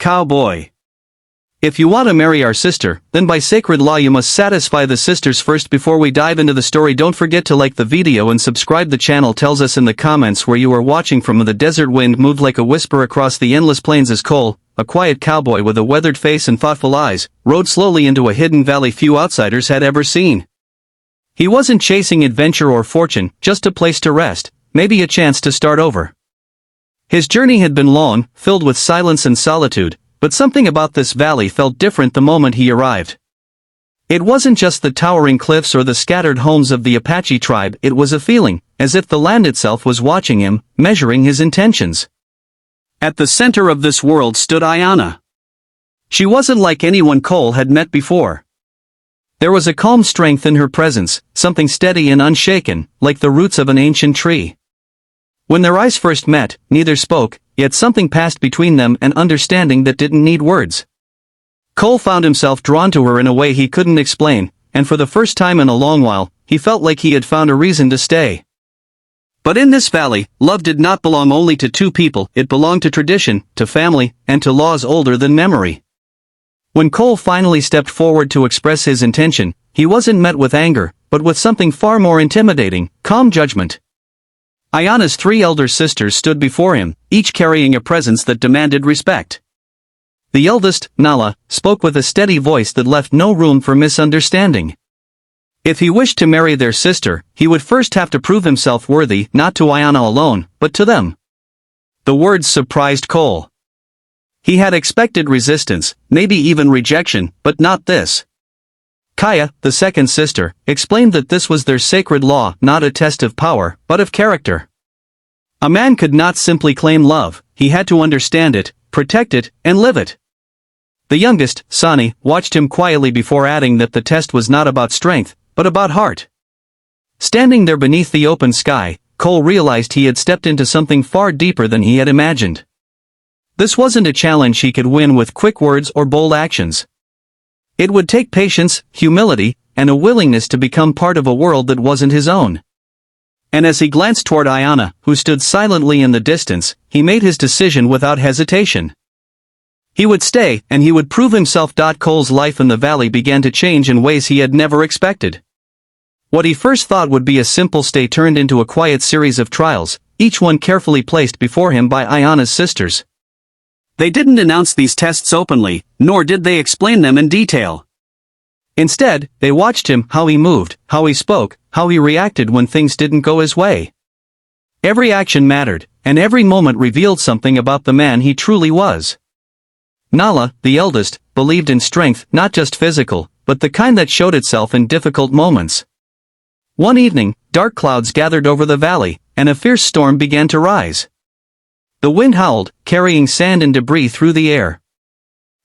Cowboy. If you want to marry our sister, then by sacred law you must satisfy the sisters first before we dive into the story. Don't forget to like the video and subscribe the channel. Tells us in the comments where you are watching from. The desert wind moved like a whisper across the endless plains as Cole, a quiet cowboy with a weathered face and thoughtful eyes, rode slowly into a hidden valley few outsiders had ever seen. He wasn't chasing adventure or fortune, just a place to rest, maybe a chance to start over. His journey had been long, filled with silence and solitude, but something about this valley felt different the moment he arrived. It wasn't just the towering cliffs or the scattered homes of the Apache tribe. It was a feeling, as if the land itself was watching him, measuring his intentions. At the center of this world stood Ayanna. She wasn't like anyone Cole had met before. There was a calm strength in her presence, something steady and unshaken, like the roots of an ancient tree. When their eyes first met, neither spoke, yet something passed between them, an understanding that didn't need words. Cole found himself drawn to her in a way he couldn't explain, and for the first time in a long while, he felt like he had found a reason to stay. But in this valley, love did not belong only to two people. It belonged to tradition, to family, and to laws older than memory. When Cole finally stepped forward to express his intention, he wasn't met with anger, but with something far more intimidating: calm judgment. Ayanna's three elder sisters stood before him, each carrying a presence that demanded respect. The eldest, Nala, spoke with a steady voice that left no room for misunderstanding. If he wished to marry their sister, he would first have to prove himself worthy, not to Ayanna alone, but to them. The words surprised Cole. He had expected resistance, maybe even rejection, but not this. Kaya, the second sister, explained that this was their sacred law, not a test of power, but of character. A man could not simply claim love, he had to understand it, protect it, and live it. The youngest, Sani, watched him quietly before adding that the test was not about strength, but about heart. Standing there beneath the open sky, Cole realized he had stepped into something far deeper than he had imagined. This wasn't a challenge he could win with quick words or bold actions. It would take patience, humility, and a willingness to become part of a world that wasn't his own. And as he glanced toward Ayanna, who stood silently in the distance, he made his decision without hesitation. He would stay, and he would prove himself. Cole's life in the valley began to change in ways he had never expected. What he first thought would be a simple stay turned into a quiet series of trials, each one carefully placed before him by Ayanna's sisters. They didn't announce these tests openly, nor did they explain them in detail. Instead, they watched him, how he moved, how he spoke, how he reacted when things didn't go his way. Every action mattered, and every moment revealed something about the man he truly was. Nala, the eldest, believed in strength, not just physical, but the kind that showed itself in difficult moments. One evening, dark clouds gathered over the valley, and a fierce storm began to rise. The wind howled, carrying sand and debris through the air.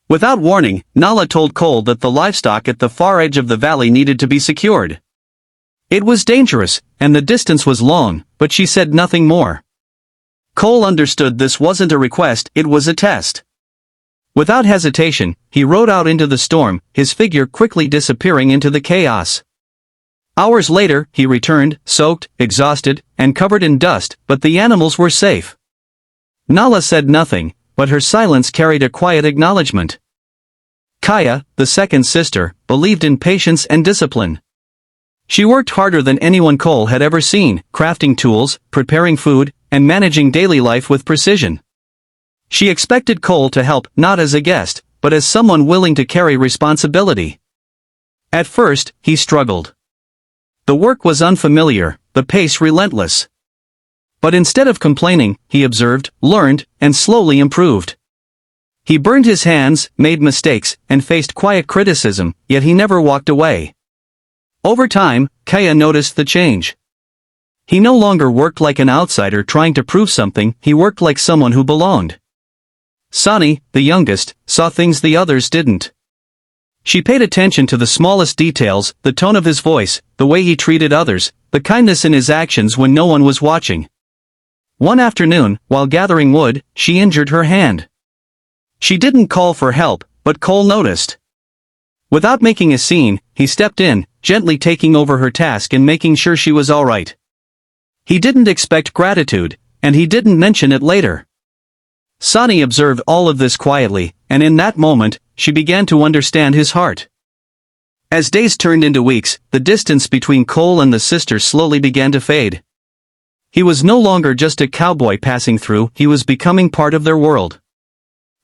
Without warning, Nala told Cole that the livestock at the far edge of the valley needed to be secured. It was dangerous, and the distance was long, but she said nothing more. Cole understood this wasn't a request, it was a test. Without hesitation, he rode out into the storm, his figure quickly disappearing into the chaos. Hours later, he returned, soaked, exhausted, and covered in dust, but the animals were safe. Nala said nothing, but her silence carried a quiet acknowledgement. Kaya, the second sister, believed in patience and discipline. She worked harder than anyone Cole had ever seen, crafting tools, preparing food, and managing daily life with precision. She expected Cole to help, not as a guest, but as someone willing to carry responsibility. At first, he struggled. The work was unfamiliar, the pace relentless. But instead of complaining, he observed, learned, and slowly improved. He burned his hands, made mistakes, and faced quiet criticism, yet he never walked away. Over time, Kaya noticed the change. He no longer worked like an outsider trying to prove something, he worked like someone who belonged. Sani, the youngest, saw things the others didn't. She paid attention to the smallest details, the tone of his voice, the way he treated others, the kindness in his actions when no one was watching. One afternoon, while gathering wood, she injured her hand. She didn't call for help, but Cole noticed. Without making a scene, he stepped in, gently taking over her task and making sure she was all right. He didn't expect gratitude, and he didn't mention it later. Sani observed all of this quietly, and in that moment, she began to understand his heart. As days turned into weeks, the distance between Cole and the sisters slowly began to fade. He was no longer just a cowboy passing through, he was becoming part of their world.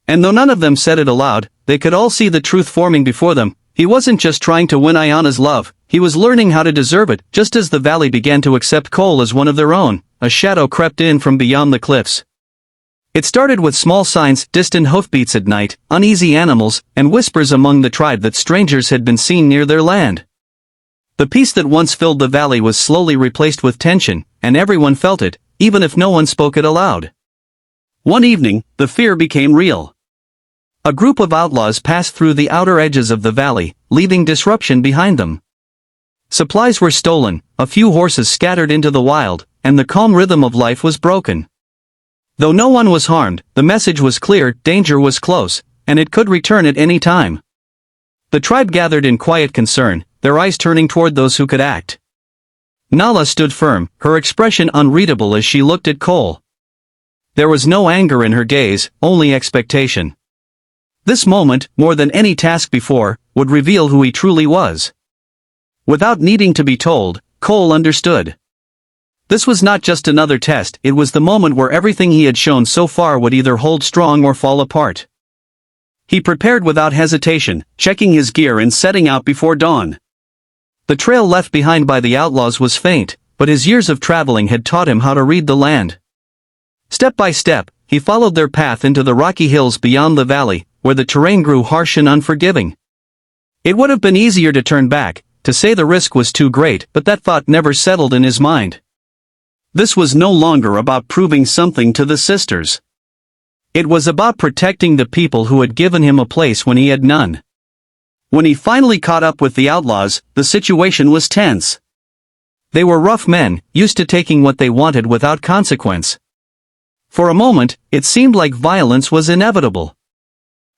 And though none of them said it aloud, they could all see the truth forming before them. He wasn't just trying to win Ayana's love, he was learning how to deserve it. Just as the valley began to accept Cole as one of their own, a shadow crept in from beyond the cliffs. It started with small signs, distant hoofbeats at night, uneasy animals, and whispers among the tribe that strangers had been seen near their land. The peace that once filled the valley was slowly replaced with tension, and everyone felt it, even if no one spoke it aloud. One evening, the fear became real. A group of outlaws passed through the outer edges of the valley, leaving disruption behind them. Supplies were stolen, a few horses scattered into the wild, and the calm rhythm of life was broken. Though no one was harmed, the message was clear, danger was close, and it could return at any time. The tribe gathered in quiet concern, their eyes turning toward those who could act. Nala stood firm, her expression unreadable as she looked at Cole. There was no anger in her gaze, only expectation. This moment, more than any task before, would reveal who he truly was. Without needing to be told, Cole understood. This was not just another test, it was the moment where everything he had shown so far would either hold strong or fall apart. He prepared without hesitation, checking his gear and setting out before dawn. The trail left behind by the outlaws was faint, but his years of traveling had taught him how to read the land. Step by step, he followed their path into the rocky hills beyond the valley, where the terrain grew harsh and unforgiving. It would have been easier to turn back, to say the risk was too great, but that thought never settled in his mind. This was no longer about proving something to the sisters. It was about protecting the people who had given him a place when he had none. When he finally caught up with the outlaws, the situation was tense. They were rough men, used to taking what they wanted without consequence. For a moment, it seemed like violence was inevitable.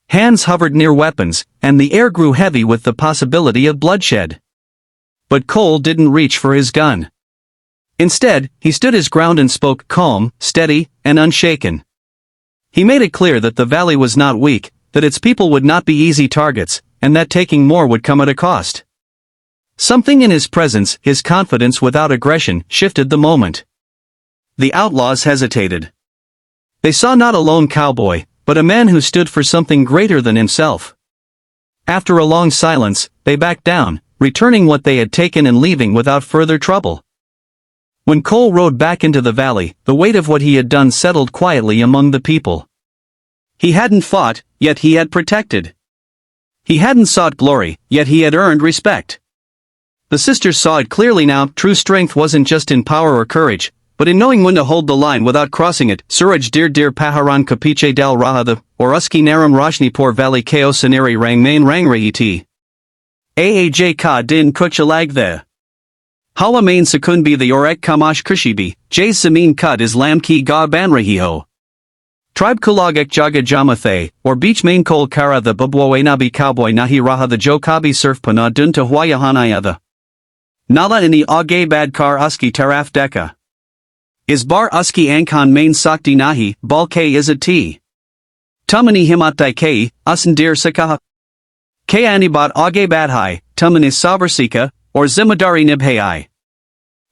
Hands hovered near weapons, and the air grew heavy with the possibility of bloodshed. But Cole didn't reach for his gun. Instead, he stood his ground and spoke calm, steady, and unshaken. He made it clear that the valley was not weak, that its people would not be easy targets, and that taking more would come at a cost. Something in his presence, his confidence without aggression, shifted the moment. The outlaws hesitated. They saw not a lone cowboy, but a man who stood for something greater than himself. After a long silence, they backed down, returning what they had taken and leaving without further trouble. When Cole rode back into the valley, the weight of what he had done settled quietly among the people. He hadn't fought, yet he had protected. He hadn't sought glory, yet he had earned respect. The sisters saw it clearly now, true strength wasn't just in power or courage, but in knowing when to hold the line without crossing it. Suraj dir dir paharan kapiche dal rahada, or uski naram rajnipur valley ko saneri rang main rangreiti. Aaj ka din kuchalag the. Hala main secundbi the orek kamash kushibi, jays zamin kud islam ki ga banrahiho. Tribe kulagak jaga jamathe, or beach main kol kara the babwawenabi cowboy nahi raha the jokabi surf pana dun to huayahanayatha. Nala ini age bad kar uski taraf deka. Is bar uski ankon main sakti nahi, balke is a t. Tumani himatai kei, usandir sakaha. Ke anibat age badhai, tuman is saversika, or zimadari nibhai.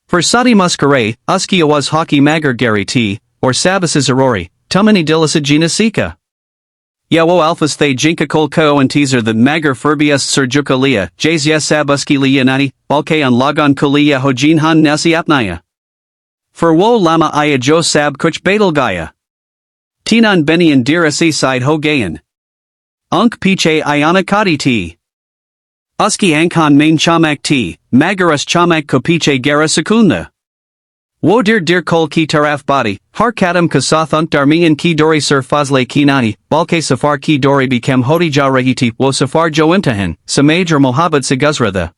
For Sadi Muskare, uski awaz hockey magar gari t, or sabasis arori, tumani dilisa sika. Yawo alphas they jinka kol ko and teaser the magar furbias surjuka lia, jays yes sabuski lia nani, balke on logon kulia hojin han nasi apnaya. For wo lama aya jo sab kuch badal gaya. Tinan beni and dira seaside ho gayan. Unk piche ayana kadi t. Uski ankon main chamak t, magarus chamak kopiche gara sekunda. Wo dir kol ki taraf body, har kadam kasathunt darmian ki dori sur fazle kinani, balke safar ki dori became hodija rahiti, wo safar jo imtahan, samaj or mohabbat siguzra.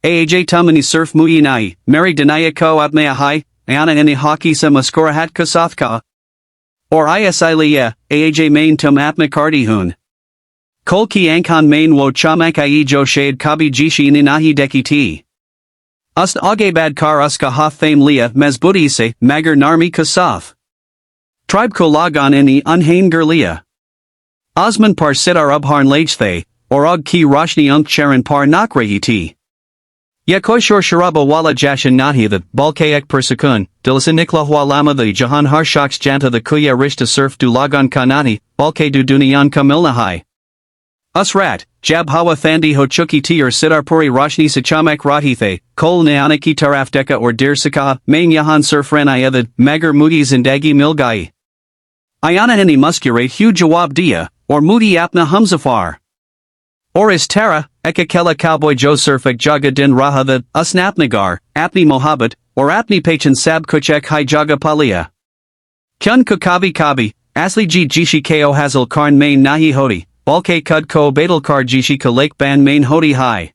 Aaj tumani surf muyinai, mary denaya ko apmea hai, ayana any hockey sa maskorahat kasathka. Or isiliya, aaj main tum apmakardi hun. Kol ki ankon main wo chamak ai jo shade kabi jishi ninahi deki ti. Ust agabad kar uska hath fame lia mezbudise magar narmi kasaf. Tribe ko lagon ini unhain gerlia. Osman par sidar ubharn lagthay, or og ki roshni unk charan par nakrahiti. Yakoshor sharaba wala jashan nahi the balkayak persekun, dilasinikla lama the jahan harshaks janta the kuya rishta surf du lagon kanani, balke du duniyan kamilnahai. Usrat, jab hawa thandi hochuki ti or sidarpuri roshni sachamak rahithe, kol neanaki tarafdeka or dir saka, main yahan surfren ayadad, magar moody zindagi milgai. Ayana hini muskurate hu jawab dia, or moody apna humzafar. Or is tara, ekakela cowboy jo surfak jaga din rahadad, usnapnagar, apni mohabbat, or apni pachan sab kuchek hi jaga palia. Kyun kukavi kabi, asli ji jishi ko hazal karn main nahi hodi. Balke kud ko badal kar jishi ka lake ban main hodi hai.